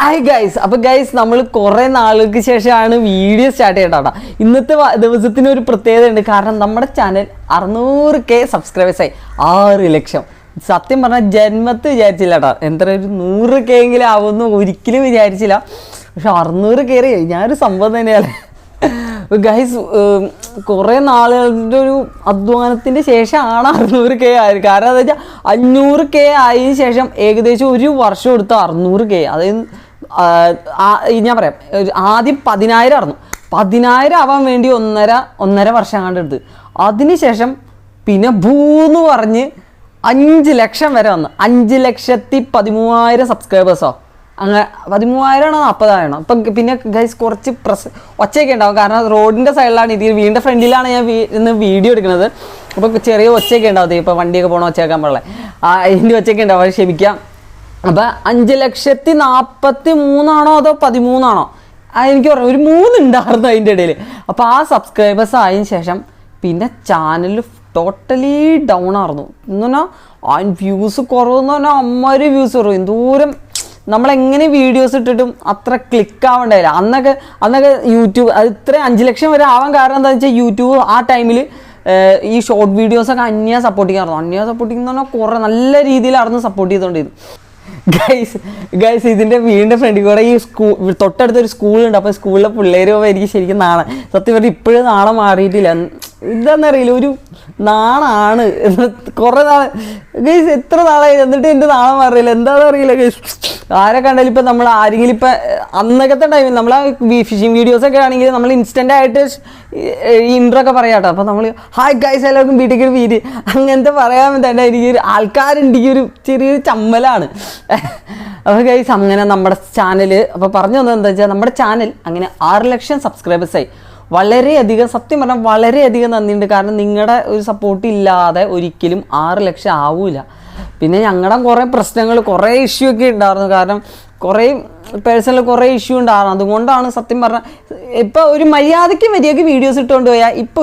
Hi guys. അപ്പോൾ guys നമ്മൾ കുറേ നാളുകൾക്ക് ശേഷമാണ് വീഡിയോ സ്റ്റാർട്ട് ചെയ്യട്ടോ. ഇന്നത്തെ ദിവസത്തിന് ഒരു പ്രത്യേകത ഉണ്ട്. കാരണം നമ്മുടെ ചാനൽ 600K സബ്സ്ക്രൈബേഴ്സായി. 6 ലക്ഷം. സത്യം പറഞ്ഞാൽ ജന്മത്ത് വിചാരിച്ചില്ല കേട്ടോ. എന്താ ഒരു 100K എങ്കിലും ആവുമെന്ന് ഒരിക്കലും വിചാരിച്ചില്ല. പക്ഷെ 600K ഞാനൊരു സംഭവം തന്നെയാണ് ഗൈസ്. കുറേ നാളുകളുടെ ഒരു അധ്വാനത്തിൻ്റെ ശേഷമാണ് 600K ആയത്. കാരണം എന്താ വെച്ചാൽ 500K ആയതിനു ശേഷം ഏകദേശം ഒരു വർഷം എടുത്ത 600K. അതായത് ഞാൻ പറയാം, ആദ്യം 10,000 ആയിരുന്നു. 10,000 ആവാൻ വേണ്ടി ഒന്നര വർഷം കണ്ട് എടുത്ത്. അതിനുശേഷം പിന്നെ ഭൂന്ന് പറഞ്ഞ് 5 ലക്ഷം വരെ വന്നു. 5,13,000 സബ്സ്ക്രൈബേഴ്സോ അങ്ങനെ 13,000 ആണോ 40,000 ഇപ്പം. പിന്നെ ഗൈസ് കുറച്ച് ഒച്ചയൊക്കെ ഉണ്ടാവും. കാരണം റോഡിൻ്റെ സൈഡിലാണ് ഇത്, വീടിൻ്റെ ഫ്രണ്ടിലാണ് ഞാൻ ഇന്ന് വീഡിയോ എടുക്കുന്നത്. അപ്പോൾ ചെറിയ ഒച്ചയൊക്കെ ഉണ്ടാവും. ഇപ്പോൾ വണ്ടിയൊക്കെ പോകണം ഒച്ചയാക്കാൻ പാടില്ല, അതിൻ്റെ ഒച്ചയൊക്കെ ഉണ്ടാവും, അത് ക്ഷമിക്കാം. അപ്പം 5,43,000 അതോ 13,000 എനിക്ക് പറയാം, ഒരു 3 ഉണ്ടായിരുന്നു അതിൻ്റെ ഇടയിൽ. അപ്പോൾ ആ സബ്സ്ക്രൈബേഴ്സ് ആയതിനു ശേഷം പിന്നെ ചാനൽ ടോട്ടലി ഡൗൺ ആയിരുന്നു. എന്ന് പറഞ്ഞാൽ വ്യൂസ് കുറവെന്ന് പറഞ്ഞാൽ അമ്മൊരു വ്യൂസ് കുറവ്. എന്തോരം നമ്മളെങ്ങനെ വീഡിയോസ് ഇട്ടിട്ടും അത്ര ക്ലിക്ക് ആവണ്ടായില്ല. അന്നൊക്കെ യൂട്യൂബ് അത് ഇത്രയും 5 ലക്ഷം വരെ ആവാൻ കാരണം എന്താണെന്ന് വെച്ചാൽ യൂട്യൂബ് ആ ടൈമിൽ ഈ ഷോർട്ട് വീഡിയോസൊക്കെ അന്യ സപ്പോർട്ടിങ് എന്ന് പറഞ്ഞാൽ കുറേ നല്ല രീതിയിലായിരുന്നു സപ്പോർട്ട് ചെയ്തുകൊണ്ടിരുന്നത്. ഗൈസ് ഇതിൻ്റെ വീടിൻ്റെ ഫ്രണ്ടിൽ കൂടെ ഈ തൊട്ടടുത്തൊരു സ്കൂളുണ്ട്. അപ്പോൾ സ്കൂളിലെ പിള്ളേർ പോകുമ്പോൾ എനിക്ക് ശരിക്കും നാണം. സത്യം പറഞ്ഞാൽ ഇപ്പോഴും നാണം മാറിയിട്ടില്ല. എന്താണെന്നറിയില്ല, ഒരു നാണാണ്. കുറേ ഗൈസ് എത്ര നാളായി എന്നിട്ട് എൻ്റെ നാണം മാറിയില്ല. എന്താണെന്ന് അറിയില്ല ഗൈസ്. ആരെ കണ്ടാലും ഇപ്പം നമ്മൾ ആരെങ്കിലും ഇപ്പം അന്നത്തെ ടൈമിൽ നമ്മൾ ഫിഷിംഗ് വീഡിയോസൊക്കെ ആണെങ്കിൽ നമ്മൾ ഇൻസ്റ്റൻ്റായിട്ട് ഇൻട്രോ ഒക്കെ പറയാം കേട്ടോ. അപ്പോൾ നമ്മൾ ഹായ് ഗൈസ് എല്ലാവർക്കും വീട്ടിലേക്ക് വീട് അങ്ങനത്തെ പറയാൻ തന്നെ എനിക്കൊരു ആൾക്കാരുണ്ടെങ്കിൽ ചെറിയൊരു ചമ്മലാണ്. അപ്പോൾ ഗൈസ് അങ്ങനെ നമ്മുടെ ചാനൽ അപ്പോൾ പറഞ്ഞു തന്നത് എന്താ വെച്ചാൽ നമ്മുടെ ചാനൽ അങ്ങനെ 6 ലക്ഷം സബ്സ്ക്രൈബേഴ്സായി. വളരെയധികം, സത്യം പറഞ്ഞാൽ വളരെയധികം നന്ദിയുണ്ട്. കാരണം നിങ്ങളുടെ ഒരു സപ്പോർട്ട് ഇല്ലാതെ ഒരിക്കലും 6 ലക്ഷം ആവില്ല. പിന്നെ ഞങ്ങളുടെ കുറേ പ്രശ്നങ്ങൾ, കുറേ ഇഷ്യൂ ഒക്കെ ഉണ്ടായിരുന്നു. കാരണം കുറേ പേഴ്സണൽ കുറേ ഇഷ്യൂ ഉണ്ടായിരുന്നു. അതുകൊണ്ടാണ് സത്യം പറഞ്ഞാൽ ഇപ്പോൾ ഒരു മര്യാദയ്ക്ക് വീഡിയോസ് ഇട്ടുകൊണ്ട് പോയാൽ ഇപ്പോൾ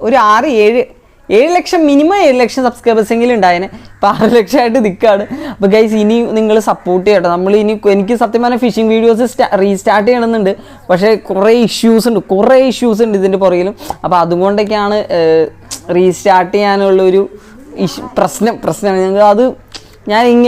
ഒരു 6-7 ലക്ഷം, മിനിമം 7 ലക്ഷം സബ്സ്ക്രൈബേഴ്സെങ്കിലും ഉണ്ടായേനെ. ഇപ്പോൾ 6 ലക്ഷമായിട്ട് നിൽക്കുകയാണ്. അപ്പോൾ ഗൈസ് ഇനി നിങ്ങൾ സപ്പോർട്ട് ചെയ്യട്ടോ. എനിക്ക് സത്യം പറഞ്ഞാൽ ഫിഷിംഗ് വീഡിയോസ് റീസ്റ്റാർട്ട് ചെയ്യണമെന്നുണ്ട്. പക്ഷേ കുറേ ഇഷ്യൂസ് ഉണ്ട് ഇതിൻ്റെ പുറകിലും. അപ്പോൾ അതുകൊണ്ടൊക്കെയാണ് റീസ്റ്റാർട്ട് ചെയ്യാനുള്ളൊരു പ്രശ്നം ഞങ്ങൾ അത്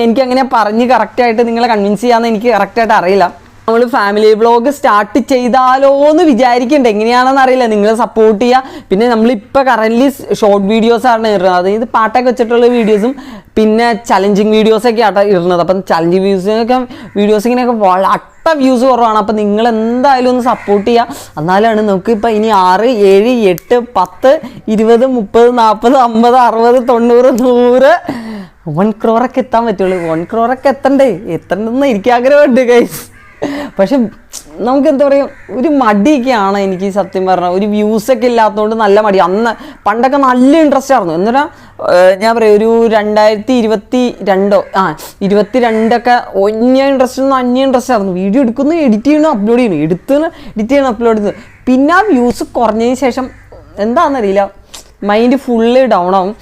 എനിക്കങ്ങനെ പറഞ്ഞ് കറക്റ്റായിട്ട് നിങ്ങളെ കൺവിൻസ് ചെയ്യാമെന്ന് എനിക്ക് കറക്റ്റായിട്ട് അറിയില്ല. നമ്മൾ ഫാമിലി വ്ളോഗ് സ്റ്റാർട്ട് ചെയ്താലോ എന്ന് വിചാരിക്കുന്നുണ്ട്. എങ്ങനെയാണെന്ന് അറിയില്ല. നിങ്ങൾ സപ്പോർട്ട് ചെയ്യുക. പിന്നെ നമ്മളിപ്പോൾ കറൻ്റ്ലി ഷോർട്ട് വീഡിയോസാണ് ഇടുന്നത്. അതായത് പാട്ടൊക്കെ വെച്ചിട്ടുള്ള വീഡിയോസും പിന്നെ ചലഞ്ചിങ് വീഡിയോസൊക്കെ ആട്ടോ ഇടുന്നത്. അപ്പം ചലഞ്ചിങ് വീഡിയോസ് ഇങ്ങനെയൊക്കെ വ്യൂസ് കുറവാണ്. അപ്പം നിങ്ങൾ എന്തായാലും ഒന്ന് സപ്പോർട്ട് ചെയ്യുക. എന്നാലാണ് നമുക്ക് ഇപ്പം ഇനി 6, 7, 8, 10, 20, 30, 40, 50, 60, 90, 100 1 crore എത്താൻ പറ്റുള്ളൂ. 1 crore എത്തണ്ടെന്ന് എനിക്ക് ആഗ്രഹമുണ്ട് ഗൈസ്. പക്ഷെ നമുക്ക് എന്താ പറയുക, ഒരു മടിയൊക്കെയാണ് എനിക്ക് സത്യം പറഞ്ഞാൽ. ഒരു വ്യൂസൊക്കെ ഇല്ലാത്തതുകൊണ്ട് നല്ല മടി. പണ്ടൊക്കെ നല്ല ഇൻട്രസ്റ്റ് ആയിരുന്നു. എന്നുവെച്ചാൽ ഞാൻ പറയാം, ഒരു 2022 ഒന്യ ഇൻട്രസ്റ്റ് ആയിരുന്നു. വീഡിയോ എടുക്കുന്നു, എഡിറ്റ് ചെയ്യണം, അപ്ലോഡ് ചെയ്യുന്നു. പിന്നെ ആ വ്യൂസ് കുറഞ്ഞതിന് ശേഷം എന്താണെന്നറിയില്ല, മൈൻഡ് ഫുള്ള് ഡൗൺ ആവും.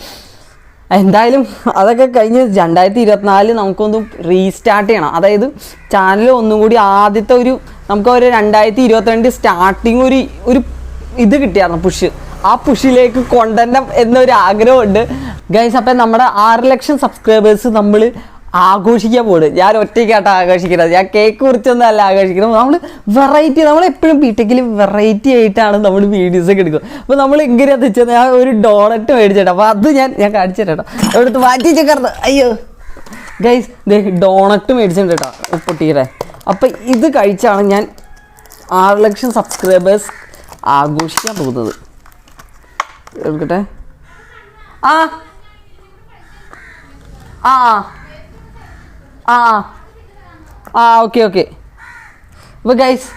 എന്തായാലും അതൊക്കെ കഴിഞ്ഞ് 2024 നമുക്കൊന്ന് റീസ്റ്റാർട്ട് ചെയ്യണം. അതായത് ചാനൽ ഒന്നും കൂടി ആദ്യത്തെ നമുക്ക് 2022 സ്റ്റാർട്ടിങ് ഒരു ഇത് കിട്ടിയായിരുന്നു, പുഷ്. ആ പുഷിലേക്ക് കൊണ്ടുവരണം എന്നൊരു ആഗ്രഹമുണ്ട് ഗൈസ്. അപ്പം നമ്മുടെ 6 ലക്ഷം സബ്സ്ക്രൈബേഴ്സ് നമ്മൾ ആഘോഷിക്കാൻ പോകുന്നത്. ഞാൻ ഒറ്റയ്ക്കാട്ടോ ആഘോഷിക്കുന്നത്. ഞാൻ കേക്ക് കുറിച്ചൊന്നും അല്ല ആഘോഷിക്കുന്നത്. നമ്മൾ എപ്പോഴും ബിടെക്കിൽ വെറൈറ്റി ആയിട്ടാണ് നമ്മൾ വീഡിയോസൊക്കെ എടുക്കുക. അപ്പോൾ നമ്മൾ എങ്ങനെയാണെന്ന് വെച്ചാൽ ഞാൻ ഒരു ഡോണറ്റ് മേടിച്ചിട്ടോ. അപ്പോൾ അത് ഞാൻ കാണിച്ചു തരാം കേട്ടോ. അവിടുത്തെ മാറ്റി ചേർന്ന് അയ്യോ ഗൈസ് ഡോണറ്റ് മേടിച്ചിട്ടുണ്ട് കേട്ടോ, പൊട്ടിക്കട്ടെ. അപ്പം ഇത് കഴിച്ചാണ് ഞാൻ 6 ലക്ഷം സബ്സ്ക്രൈബേഴ്സ് ആഘോഷിക്കാൻ പോകുന്നത്. എടുക്കട്ടെ. ഓക്കെ. അപ്പോൾ ഗൈസ്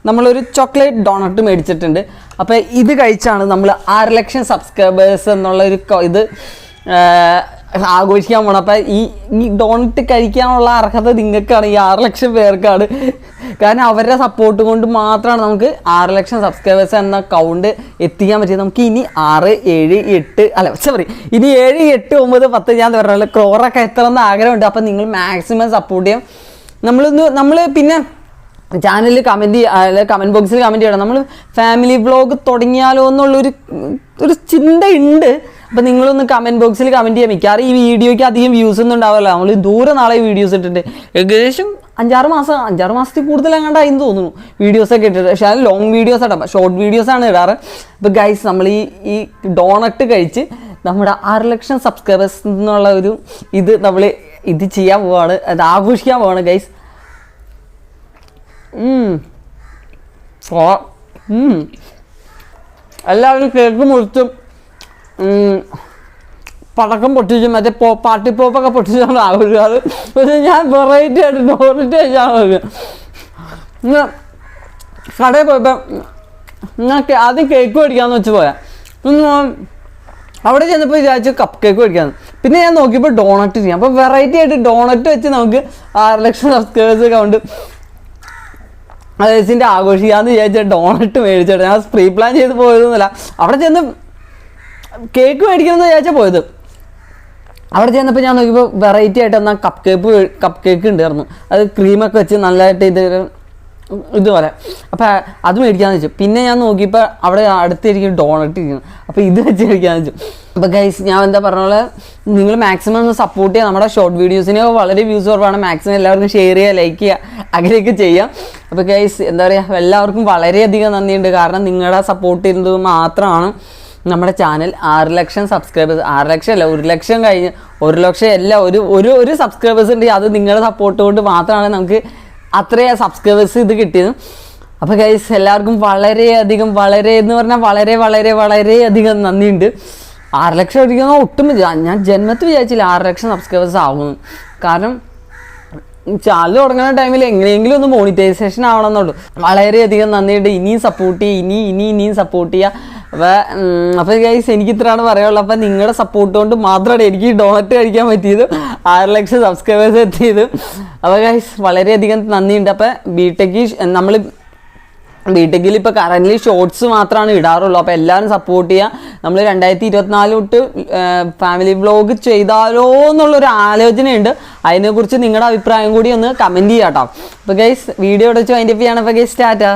നമ്മളൊരു ചോക്ലേറ്റ് ഡോണറ്റ് മേടിച്ചിട്ടുണ്ട്. അപ്പോൾ ഇത് കഴിച്ചാണ് നമ്മൾ 6 ലക്ഷം സബ്സ്ക്രൈബേഴ്സ് എന്നുള്ളൊരു ഇത് ആഘോഷിക്കാൻ പോകണം. അപ്പം ഈ ഡോണറ്റ് കഴിക്കാനുള്ള അർഹത നിങ്ങൾക്കാണ്, ഈ 6 ലക്ഷം പേർക്കാണ്. കാരണം അവരുടെ സപ്പോർട്ട് കൊണ്ട് മാത്രമാണ് നമുക്ക് 6 ലക്ഷം സബ്സ്ക്രൈബേഴ്സ് എന്ന കൗണ്ട് എത്തിക്കാൻ പറ്റിയത്. നമുക്ക് ഇനി 6, 7, 8 ഇനി 7, 8, 9, 10 ഞാൻ പറഞ്ഞല്ലോ ക്രോറൊക്കെ എത്തണമെന്ന് ആഗ്രഹമുണ്ട്. അപ്പം നിങ്ങൾ മാക്സിമം സപ്പോർട്ട് ചെയ്യാം. നമ്മൾ പിന്നെ ചാനലിൽ കമൻറ്റ് ബോക്സിൽ കമൻറ്റ് ചെയ്യണം. നമ്മൾ ഫാമിലി വ്ളോഗ് തുടങ്ങിയാലോ എന്നുള്ളൊരു ചിന്തയുണ്ട്. അപ്പം നിങ്ങളൊന്ന് കമൻറ്റ് ബോക്സിൽ കമൻറ്റ് ചെയ്യാൻ. മിക്കവാറും ഈ വീഡിയോയ്ക്ക് അധികം വ്യൂസ് ഒന്നും ഉണ്ടാവില്ല. നമ്മൾ ദൂരെ നാളെ വീഡിയോസ് ഇട്ടിട്ട് ഏകദേശം 5-6 മാസത്തിൽ കൂടുതൽ അങ്ങോട്ടായെന്ന് തോന്നുന്നു വീഡിയോസൊക്കെ ഇട്ടിട്ട്. പക്ഷേ അത് ലോങ് വീഡിയോസ് ആട്ടോ, ഷോർട്ട് വീഡിയോസാണ് ഇടാറ്. അപ്പോൾ ഗൈസ് നമ്മൾ ഈ ഡോണറ്റ് കഴിച്ച് നമ്മുടെ 6 ലക്ഷം സബ്സ്ക്രൈബേഴ്സ് എന്നുള്ള നമ്മൾ ചെയ്യാൻ പോവാണ്, അത് ആഘോഷിക്കാൻ പോവാണ് ഗൈസ്. എല്ലാവരും കേക്ക് മുറിച്ചും പടക്കം പൊട്ടിച്ചും മറ്റേ പാർട്ടി പോപ്പൊക്കെ പൊട്ടിച്ചാണ് ആഘോഷിക്കാറ്. പക്ഷേ ഞാൻ വെറൈറ്റി ആയിട്ട് ഡോണറ്റ് കഴിച്ചാണ്. കടയിൽ പോയപ്പോൾ ഞാൻ ആദ്യം കേക്ക് മേടിക്കാമെന്ന് വെച്ച് പോയാൽ അവിടെ ചെന്നപ്പോൾ വിചാരിച്ചു കപ്പ് കേക്ക് മേടിക്കാമെന്ന്. പിന്നെ ഞാൻ നോക്കിയപ്പോൾ ഡോണറ്റ് ചെയ്യാം. അപ്പോൾ വെറൈറ്റി ആയിട്ട് ഡോണറ്റ് വെച്ച് നമുക്ക് 6 ലക്ഷം സബ്സ്ക്രൈബേഴ്സ് കൗണ്ട് അതിൻ്റെ ആഘോഷിക്കാമെന്ന് വിചാരിച്ചാൽ ഡോണറ്റ് മേടിച്ചിട്ട് ഞാൻ പ്രീ പ്ലാൻ ചെയ്ത് പോയതൊന്നുമില്ല. അവിടെ ചെന്ന് കേക്ക് മേടിക്കണമെന്ന് വിചാരിച്ചാൽ പോയത്. അവിടെ ചെന്നപ്പോൾ ഞാൻ നോക്കിയപ്പോൾ വെറൈറ്റി ആയിട്ട് എന്നാൽ കപ്പ് കേക്ക് ഉണ്ടായിരുന്നു. അത് ക്രീമൊക്കെ വെച്ച് നല്ലതായിട്ട് ഇതുപോലെ. അപ്പോൾ അത് മേടിക്കാമെന്ന് വെച്ചു. പിന്നെ ഞാൻ നോക്കിയപ്പോൾ അവിടെ അടുത്തിരിക്കും ഡോണറ്റ് ഇരിക്കുന്നു. അപ്പോൾ ഇത് വെച്ച് മേടിക്കാമെന്ന് വെച്ചു. അപ്പോൾ ഗൈസ് ഞാൻ എന്താ പറഞ്ഞ പോലെ നിങ്ങൾ മാക്സിമം ഒന്ന് സപ്പോർട്ട് ചെയ്യുക. നമ്മുടെ ഷോർട്ട് വീഡിയോസിന് വളരെ വ്യൂസ് കുറവാണ്. മാക്സിമം എല്ലാവർക്കും ഷെയർ ചെയ്യുക, ലൈക്ക് ചെയ്യുക, അങ്ങനെയൊക്കെ ചെയ്യാം. അപ്പോൾ ഗൈസ് എന്താ പറയുക, എല്ലാവർക്കും വളരെയധികം നന്ദിയുണ്ട്. കാരണം നിങ്ങളുടെ സപ്പോർട്ട് ചെയ്യുന്നത് മാത്രമാണ് നമ്മുടെ ചാനൽ 6 ലക്ഷം സബ്സ്ക്രൈബേഴ്സ്, 6 ലക്ഷം അല്ല 1 ലക്ഷം കഴിഞ്ഞ് 1 ലക്ഷം അല്ല ഒരു സബ്സ്ക്രൈബേഴ്സ് ഉണ്ടെങ്കിൽ അത് നിങ്ങളുടെ സപ്പോർട്ട് കൊണ്ട് മാത്രമാണ് നമുക്ക് അത്രയും സബ്സ്ക്രൈബേഴ്സ് ഇത് കിട്ടിയത്. അപ്പോൾ ഗൈസ് എല്ലാവർക്കും വളരെയധികം എന്ന് പറഞ്ഞാൽ വളരെയധികം നന്ദിയുണ്ട്. 6 ലക്ഷം ഒരിക്കലും ഒട്ടും ഞാൻ ജന്മത്തിൽ വിചാരിച്ചില്ല 6 ലക്ഷം സബ്സ്ക്രൈബേഴ്സ് ആവുമെന്ന്. കാരണം ചാനൽ തുടങ്ങുന്ന ടൈമിൽ എങ്ങനെയെങ്കിലും ഒന്ന് മോണിറ്റൈസേഷൻ ആവണമെന്നുള്ളൂ. വളരെയധികം നന്ദിയുണ്ട്. ഇനിയും സപ്പോർട്ട് ചെയ്യുക, ഇനിയും സപ്പോർട്ട് ചെയ്യുക. അപ്പോൾ ഗൈസ് എനിക്ക് ഇത്രയാണ് പറയാനുള്ളത്. അപ്പം നിങ്ങളുടെ സപ്പോർട്ട് കൊണ്ട് മാത്രമാണ് എനിക്ക് ഡോണറ്റ് കഴിക്കാൻ പറ്റിയത്, 6 ലക്ഷം സബ്സ്ക്രൈബേഴ്സ് എത്തിയത്. അപ്പോൾ ഗൈസ് വളരെയധികം നന്ദിയുണ്ട്. അപ്പം നമ്മൾ ബിടെക്കിൽ ഇപ്പോൾ കറൻ്റ്ലി ഷോർട്സ് മാത്രമാണ് ഇടാറുള്ളൂ. അപ്പോൾ എല്ലാവരും സപ്പോർട്ട് ചെയ്യുക. നമ്മൾ 2024 തൊട്ട് ഫാമിലി വ്ളോഗ് ചെയ്താലോ എന്നുള്ളൊരു ആലോചനയുണ്ട്. അതിനെക്കുറിച്ച് നിങ്ങളുടെ അഭിപ്രായം കൂടി ഒന്ന് കമൻറ്റ് ചെയ്യാം കേട്ടോ. അപ്പോൾ ഗൈസ് വീഡിയോ വെച്ച് വൈൻഡപ്പ് ചെയ്യണം. അപ്പോൾ ഗൈസ് ടാറ്റാ.